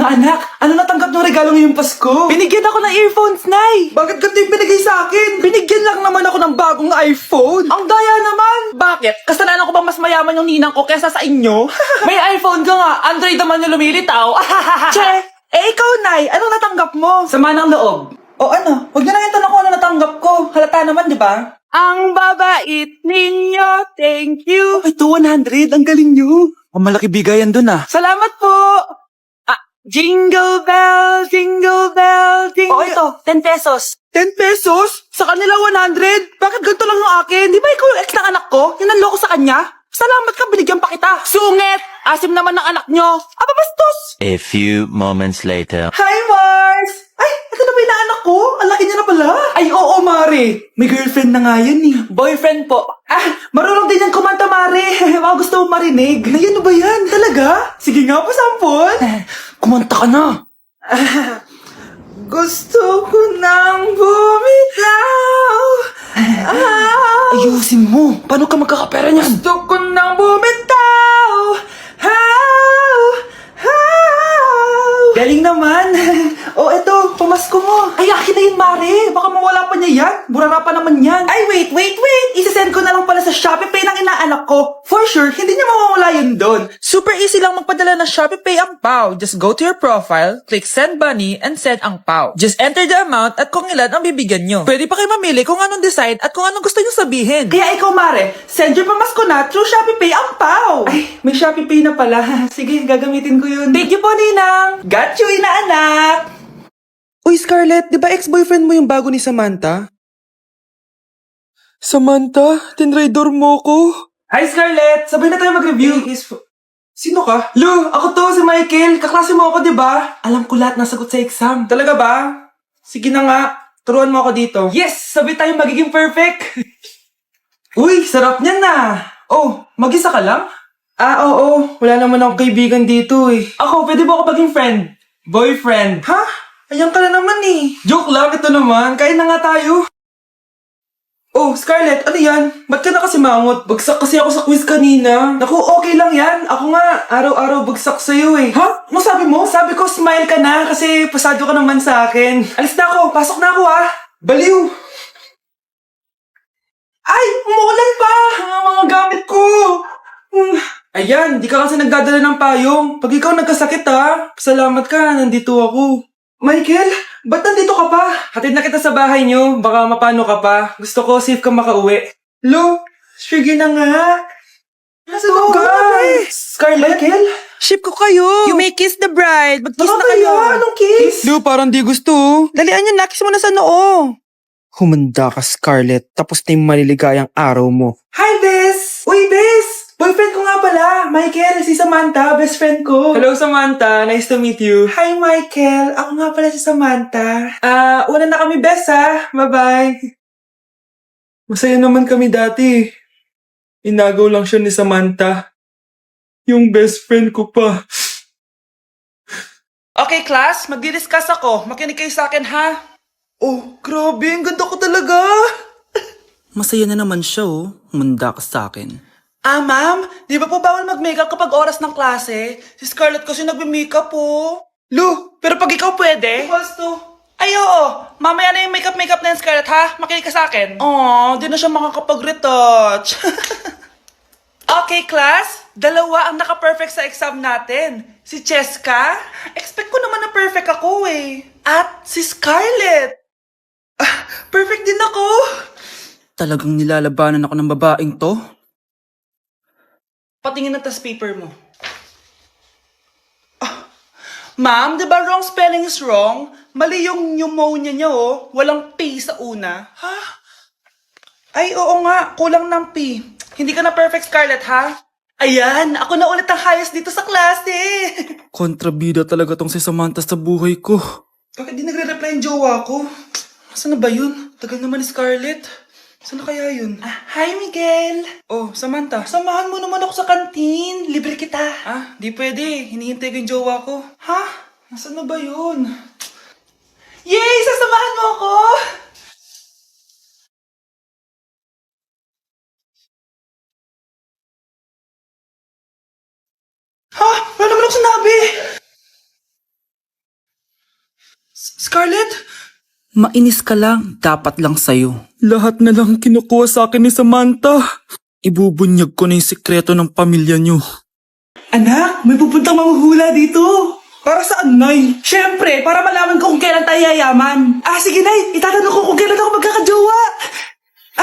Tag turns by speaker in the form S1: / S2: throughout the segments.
S1: Anak, ano natanggap ng regalo ngayong Pasko? Binigyan ako ng earphones, Nay! Bakit ganito yung binigay sa akin? Binigyan lang naman ako ng bagong iPhone! Ang daya naman! Bakit? Kasalanan ko ba mas mayaman yung ninang ko kesa sa inyo? May iPhone ka nga, Android naman yung lumilitaw. Che! Ikaw, Nay, anong natanggap mo? Sama ng loob. O ano, huwag niyo na yung tanong kung ano natanggap ko. Halata naman, di ba? Ang babait ninyo, thank you. Ay, 200, ang galing nyo. Ang malaki bigayan dun Salamat po. Jingle bell, jingle bell, jingle... Oh, ito, 10 pesos. 10 pesos? Sa kanila 100? Bakit ganito lang yung akin? Di ba ikaw yung ex ng anak ko? Yung nanloko sa kanya? Salamat ka, binigyan pa kita. Sungit! Asim naman ng anak nyo. Aba, bastos!
S2: A few moments later.
S1: Hi, Mars! Ay, ito na ba yung anak ko? Ang laki niya na pala. Ay, oo, Mare. May girlfriend na nga yan eh. Boyfriend po. Marunong din yan kumanta, Mare. Baka gusto mo marinig. Ay, ano ba yan? Talaga? Sige nga po, sample. Kumanta ka na. Gusto ko nang bumitaw. Ayusin mo. Paano ka magkakapera niyan? Gusto ko nang bumitaw. Galing naman. Oh, eto, pamasko mo. Ay, akin na yun, Mare. Baka mawala pa niya yan. Burara pa naman yan. Ay, wait. Isasend ko na lang pala sa Shopee Pay ng inaanak ko. For sure, hindi niya mawawala yun doon. Super easy lang magpadala ng Shopee Pay ang PAW. Just go to your profile, click Send Money, and send ang PAW. Just enter the amount at kung ilan ang bibigyan nyo. Pwede pa kayo mamili kung anong design at kung anong gusto nyo sabihin. Kaya ikaw, Mare, send your pamasko na through Shopee Pay ang PAW. Ay, may Shopee Pay na pala. Sige, gagamitin ko yun. Thank you po, Ninang. Got you, inaanak. Uy, Scarlett, di ba ex-boyfriend mo yung bago ni Samantha? Samantha, tinraidor mo ko. Hi, Scarlett! Sabay na tayo mag-review. Sino ka? Lu, ako to, si Michael. Kaklase mo ako, di ba? Alam ko lahat ng sagot sa exam. Talaga ba? Sige na nga, turuan mo ako dito. Yes! Sabay tayo magiging perfect! Uy, sarap niyan na! Oh, mag-isa ka lang? Oo. Wala naman akong kaibigan dito eh. Ako, pwede ba ako maging friend? Boyfriend. Ha? Ayan ka na naman eh. Joke lang, ito naman. Kain na nga tayo. Oh, Scarlett, ano yan? Ba't ka na kasi mangot? Bagsak kasi ako sa quiz kanina. Naku, okay lang yan. Ako nga, araw-araw bagsak sa'yo eh. Ha? Ano sabi mo? Sabi ko, smile ka na kasi pasado ka naman sa akin. Alis na ako, pasok na ako Baliw! Ay, umuulan pa! Ang mga gamit ko! Ayan, di ka kasi nagdadala ng payong. Pag ikaw nagkasakit salamat ka, nandito ako. Michael, ba't nandito ka pa? Hatid na kita sa bahay niyo, baka mapano ka pa. Gusto ko safe ka makauwi. Lo, sige na nga. Let's go, guys! Scarlett? Michael? Ship ko kayo. You may kiss the bride. Mag-kiss na kayo. Anong kiss? Lo, parang di gusto. Dalian yun, nakis mo na sa noo. Humanda ka, Scarlett. Tapos na yung maliligayang araw mo. Hi, Bes! Uy, Bes! Boyfriend ko nga pala, Michael, si Samantha, best friend ko. Hello, Samantha. Nice to meet you. Hi, Michael. Ako nga pala si Samantha. Una na kami, Bes, Bye-bye. Masaya naman kami dati. Inagaw lang siya ni Samantha. Yung best friend ko pa. Okay, class. Magdi-discuss ako. Makinig kayo sa akin, ha? Oh, grabe. Ang ganda ko talaga. Masaya na naman siya, Humanda ka sa akin. Ma'am, di ba po bawal mag-makeup kapag oras ng klase? Si Scarlett kasi nagbe-makeup po. Lu, pero pag ikaw pwede? Equals to. Ay, oo. Mamaya na yung makeup na yung Scarlett, ha? Makinig ka sa akin. Aww, di na siya makakapag-retouch. Okay, class. Dalawa ang naka-perfect sa exam natin. Si Cheska. Expect ko naman na perfect ako eh. At si Scarlett. Perfect din ako. Talagang nilalabanan ako ng babaeng to? Patingin na tas paper mo. Ma'am, di ba wrong spelling is wrong? Mali yung pneumonia niya, Walang P sa una. Ha? Ay, oo nga. Kulang ng P. Hindi ka na perfect, Scarlett, ha? Ayan, ako na ulit ang highest dito sa klase. Kontrabida talaga tong si Samantha sa buhay ko. Bakit di nagre-reply yung jowa ko? Saan na ba yun? Tagal naman ni Scarlett. Saan na kaya yun? Hi, Miguel! Oh, Samantha, samahan mo naman ako sa kantin. Libre kita. Di pwede. Hinihintay ko yung jowa ko. Ha? Nasaan na ba yun? Yay! Sasamahan mo ako! Ha? Wala naman ako sinabi! Scarlett?
S3: Mainis ka lang, dapat lang sa'yo.
S1: Lahat na lang kinukuha sa akin ni Samantha. Ibubunyag ko na yung sekreto ng pamilya niyo. Anak, may pupuntang manghuhula dito. Para saan, Nay?
S3: Siyempre, para malaman ko kung kailan tayo yayaman.
S1: Sige, Nay. Itatanong ko kung kailan ako magkakajowa.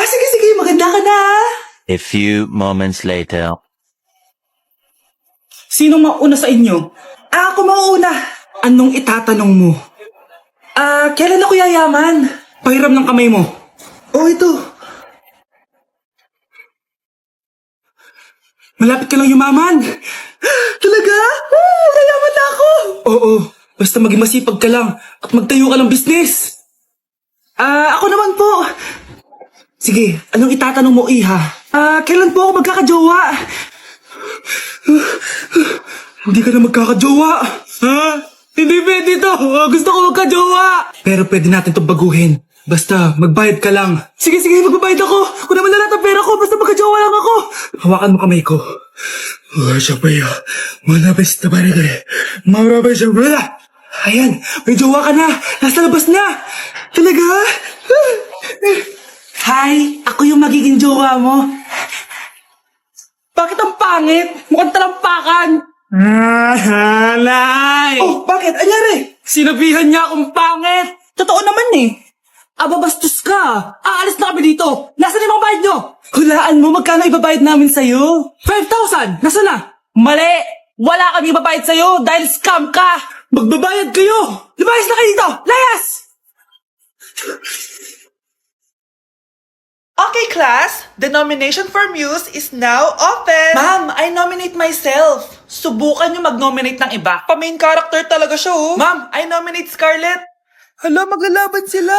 S1: Sige. Maganda ka na, ha?
S2: A few moments later.
S3: Sino mauna sa inyo?
S1: Ako mauuna.
S3: Anong itatanong mo?
S1: Kailan ako yayaman?
S3: Pahiram ng kamay mo.
S1: Ito. Malapit ka lang yumaman. Talaga? Yayaman na ako. Oo, basta maging masipag ka lang at magtayo ka ng business. Ako naman po. Sige, anong itatanong mo, Iha? Kailan po ako magkakajowa? Hindi ka na magkakajowa. Hindi pwede to. Gusto ko magkajowa. Pero pwede natin to baguhin. Basta, magbayad ka lang. Sige, magbabayad ako. Kung naman na lahat ang pera ko, basta magkajowa lang ako. Hawakan mo kamay ko. Siya malabas na pare ka. Marabas siya pala. Ayan, may jowa ka na. Nasa labas na. Talaga?
S3: Hi, ako yung magiging jowa mo. Bakit ang pangit? Mukhang talampakan.
S1: Nay! Bakit? Anyari?
S3: Sinabihan niya akong pangit. Totoo naman eh. Bastos ka. Aalis na kami dito. Nasaan yung mga bayad nyo?
S1: Hulaan mo, magkano ibabayad namin sa'yo?
S3: 5,000. Nasaan na? Mali. Wala kami ibabayad sa'yo dahil scam ka.
S1: Magbabayad kayo!
S3: Lumayas na kayo dito. Layas!
S4: Okay, class, the nomination for Muse is now open.
S3: Ma'am, I nominate myself. Subukan nyo mag-nominate ng iba.
S4: Pa-main character talaga siya, oh.
S3: Ma'am, I nominate Scarlett.
S4: Hala, maglalaban sila.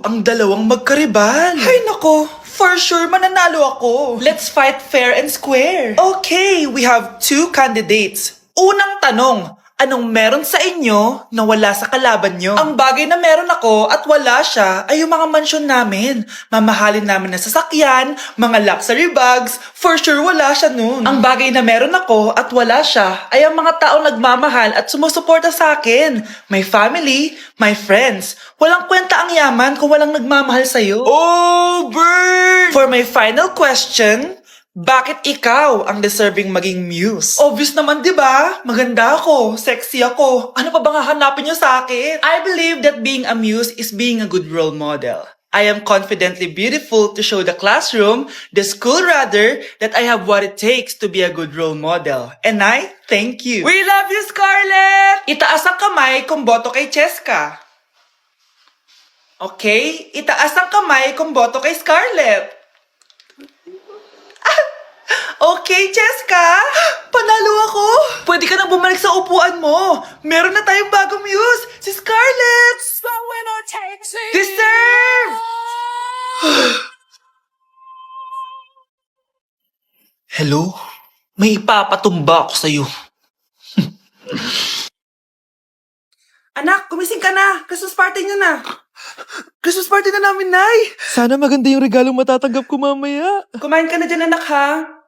S4: Ang dalawang magkaribal. Ay, nako. For sure, mananalo ako. Let's fight fair and square. Okay, we have 2 candidates. Unang tanong, anong meron sa inyo na wala sa kalaban nyo? Ang bagay na meron ako at wala siya ay yung mga mansyon namin. Mamahalin namin na sasakyan, mga luxury bags. For sure, wala siya nun. Ang bagay na meron ako at wala siya ay ang mga taong nagmamahal at sumusuporta sa akin. My family, my friends. Walang kwenta ang yaman kung walang nagmamahal sa'yo. Oh, burn! For my final question, bakit ikaw ang deserving maging muse? Obvious naman, di ba? Maganda ako, sexy ako. Ano pa bang hahanapin niyo sa akin? I believe that being a muse is being a good role model. I am confidently beautiful to show the classroom, the school rather, that I have what it takes to be a good role model. And I thank you. We love you, Scarlett! Itaas ang kamay kung boto kay Cheska. Okay? Itaas ang kamay kung boto kay Scarlett. Okay, Cheska! Panalo ako! Pwede ka nang bumalik sa upuan mo. Meron na tayong bagong muse, si Scarlett! Deserve! Hello? May ipapatumba ako sa'yo.
S1: Anak, gumising ka na. Christmas party niyo na. Christmas party na namin, Nay. Sana maganda yung regalong matatanggap ko mamaya. Kumain ka na dyan, anak, ha?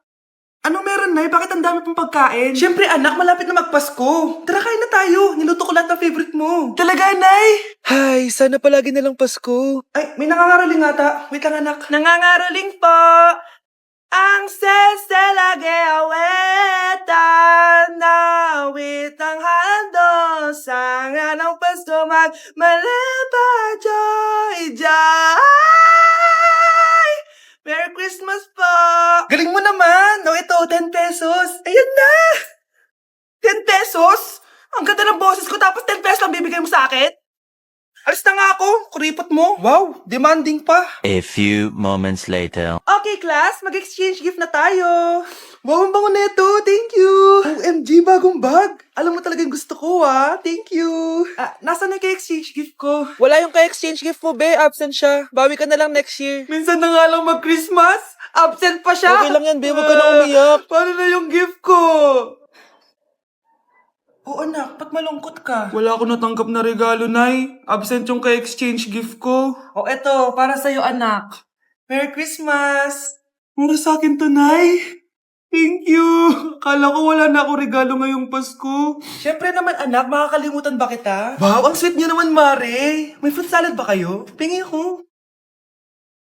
S1: Anong meron, Nay? Bakit ang dami pong pagkain? Siyempre, anak, malapit na magpasko. Tara, kain na tayo. Niluto ko lahat ng favorite mo. Talaga, Nay? Hay, sana palagi na lang Pasko. Ay, may nangangaraling ata. Wait lang, anak. Nangangaraling po. Ang seselage awetan na witang hando sa nga ng Pasko magmalaba joy joy. Merry Christmas po! Galing mo naman! No, ito, 10 pesos. Ayan na! 10 pesos? Ang ganda ng boses ko tapos 10 pesos lang bibigay mo sa akin? Alis na nga ako, kuripot mo. Wow, demanding pa.
S2: A few moments later.
S1: Okay, class, mag-exchange gift na tayo. Wow, ang bango neto. Thank you. OMG, bagong bag. Alam mo talaga yung gusto ko, ah. Thank you. Nasaan na yung exchange gift ko? Wala yung ka-exchange gift mo, be. Absent siya. Bawi ka na lang next year. Minsan na nga lang mag-Christmas. Absent pa siya. Okay lang yan, be. Huwag ka na umiyak. Paano na yung gift ko? Oo, anak. Ba't malungkot ka? Wala ako natanggap na regalo, Nay. Absent yung ka-exchange gift ko. O eto, para sa'yo, anak. Merry Christmas! Para sa akin to, Nay. Thank you! Akala ko wala na ako regalo ngayong Pasko. Siyempre naman anak, makakalimutan ba kita? Wow, ang sweet niyo naman, Mare. May fruit salad ba kayo? Pingi ako.